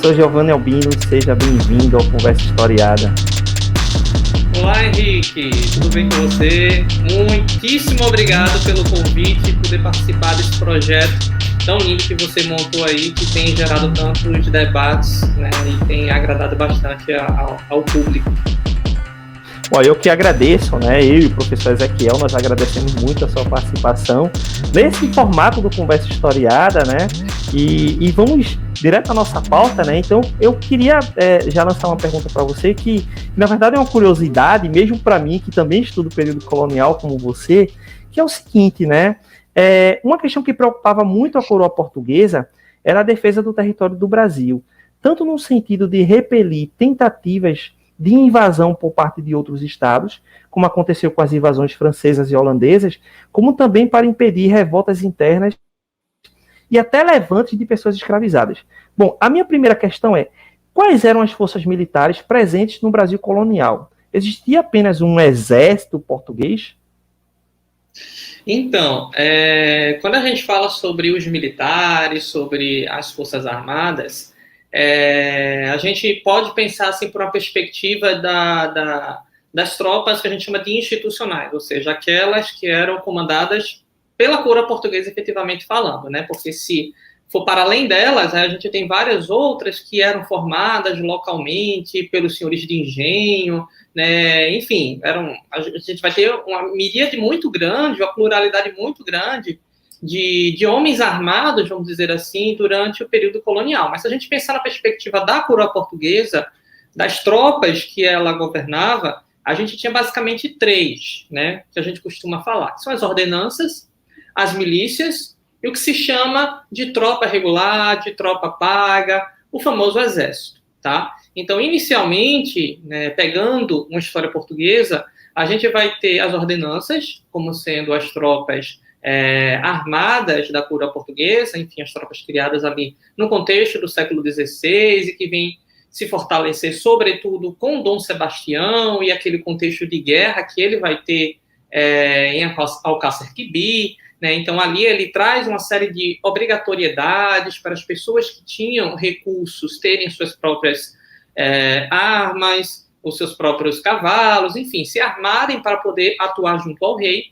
Professor Giovanni Albino, seja bem-vindo ao Conversa Historiada. Olá, Henrique, tudo bem com você? Muitíssimo obrigado pelo convite e poder participar desse projeto tão lindo que você montou aí, que tem gerado tantos debates, né, e tem agradado bastante ao público. Bom, eu que agradeço, né? Eu e o professor Ezequiel, nós agradecemos muito a sua participação nesse formato do Conversa Historiada, né? E vamos direto à nossa pauta, né? Então, eu queria já lançar uma pergunta para você que, na verdade, é uma curiosidade, mesmo para mim, que também estudo o período colonial como você, que é o seguinte, né? Uma questão que preocupava muito a coroa portuguesa era a defesa do território do Brasil, tanto no sentido de repelir tentativas de invasão por parte de outros estados, como aconteceu com as invasões francesas e holandesas, como também para impedir revoltas internas e até levantes de pessoas escravizadas. Bom, a minha primeira questão é: quais eram as forças militares presentes no Brasil colonial? Existia apenas um exército português? Então, quando a gente fala sobre os militares, sobre as forças armadas, a gente pode pensar assim por uma perspectiva das tropas que a gente chama de institucionais, ou seja, aquelas que eram comandadas pela coroa portuguesa, efetivamente falando, né? Porque se for para além delas, a gente tem várias outras que eram formadas localmente pelos senhores de engenho, né? Enfim, a gente vai ter uma miríade muito grande, uma pluralidade muito grande de homens armados, vamos dizer assim, durante o período colonial. Mas se a gente pensar na perspectiva da coroa portuguesa, das tropas que ela governava, a gente tinha basicamente três, né, que a gente costuma falar. São as ordenanças, as milícias e o que se chama de tropa regular, de tropa paga, o famoso exército, tá? Então, inicialmente, né, pegando uma história portuguesa, a gente vai ter as ordenanças como sendo as tropas armadas da coroa portuguesa, enfim, as tropas criadas ali no contexto do século XVI e que vem se fortalecer, sobretudo, com Dom Sebastião e aquele contexto de guerra que ele vai ter em Alcácer Quibir, né? Então, ali ele traz uma série de obrigatoriedades para as pessoas que tinham recursos terem suas próprias armas, os seus próprios cavalos, enfim, se armarem para poder atuar junto ao rei.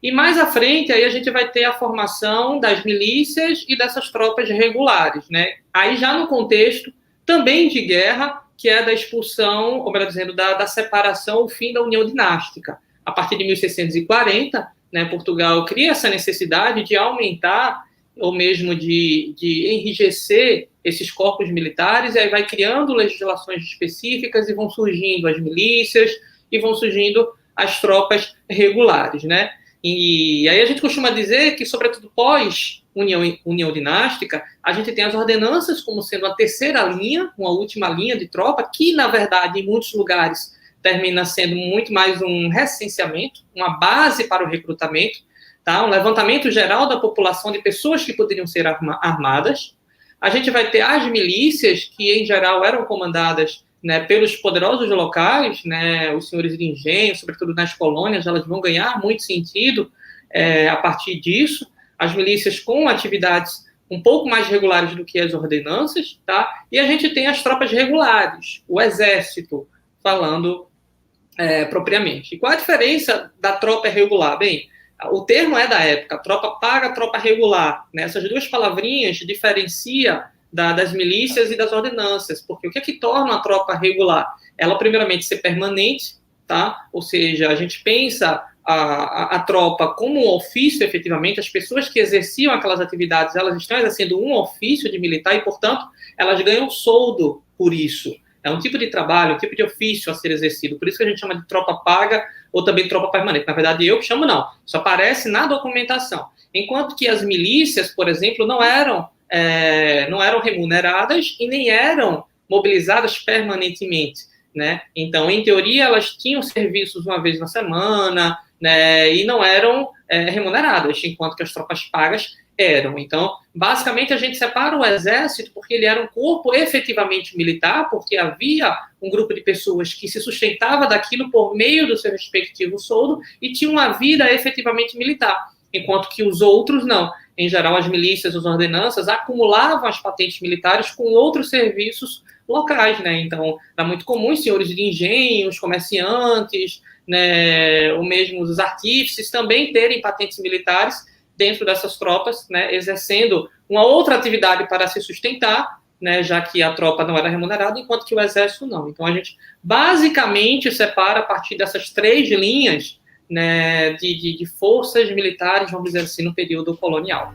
E mais à frente, aí a gente vai ter a formação das milícias e dessas tropas regulares, né? Aí já no contexto também de guerra, que é da expulsão, ou melhor dizendo, da separação, o fim da União Dinástica. A partir de 1640, né, Portugal cria essa necessidade de aumentar, ou mesmo de enrijecer esses corpos militares, e aí vai criando legislações específicas e vão surgindo as milícias e vão surgindo as tropas regulares, né? E aí a gente costuma dizer que, sobretudo pós-União Dinástica, a gente tem as ordenanças como sendo a terceira linha, uma última linha de tropa, que, na verdade, em muitos lugares termina sendo muito mais um recenseamento, uma base para o recrutamento, tá? Um levantamento geral da população de pessoas que poderiam ser armadas. A gente vai ter as milícias, que, em geral, eram comandadas, né, pelos poderosos locais, né, os senhores de engenho, sobretudo nas colônias, elas vão ganhar muito sentido a partir disso. As milícias com atividades um pouco mais regulares do que as ordenanças, tá? E a gente tem as tropas regulares, o exército, falando propriamente. E qual a diferença da tropa regular? Bem, o termo é da época, tropa paga, tropa regular, né? Essas duas palavrinhas diferenciam das milícias e das ordenanças, porque o que é que torna a tropa regular? Ela, primeiramente, ser permanente, tá? Ou seja, a gente pensa a tropa como um ofício, efetivamente, as pessoas que exerciam aquelas atividades, elas estão exercendo um ofício de militar e, portanto, elas ganham soldo por isso. É um tipo de trabalho, um tipo de ofício a ser exercido, por isso que a gente chama de tropa paga ou também tropa permanente. Na verdade, eu que chamo não, isso aparece na documentação. Enquanto que as milícias, por exemplo, não eram remuneradas e nem eram mobilizadas permanentemente, né? Então, em teoria, elas tinham serviços uma vez na semana, né, e não eram remuneradas, enquanto que as tropas pagas eram. Então, basicamente, a gente separa o exército porque ele era um corpo efetivamente militar, porque havia um grupo de pessoas que se sustentava daquilo por meio do seu respectivo soldo e tinha uma vida efetivamente militar, enquanto que os outros não. Em geral, as milícias, as ordenanças acumulavam as patentes militares com outros serviços locais, né? Então, era muito comum os senhores de engenho, os comerciantes, né, ou mesmo os artífices também terem patentes militares dentro dessas tropas, né, exercendo uma outra atividade para se sustentar, né, já que a tropa não era remunerada, enquanto que o exército não. Então, a gente basicamente separa a partir dessas 3 linhas, né, de forças militares, vamos dizer assim, no período colonial.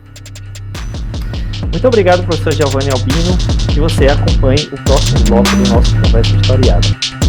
Muito obrigado, professor Giovanni Albino, que você acompanhe o próximo bloco do nosso Conversa Historiada.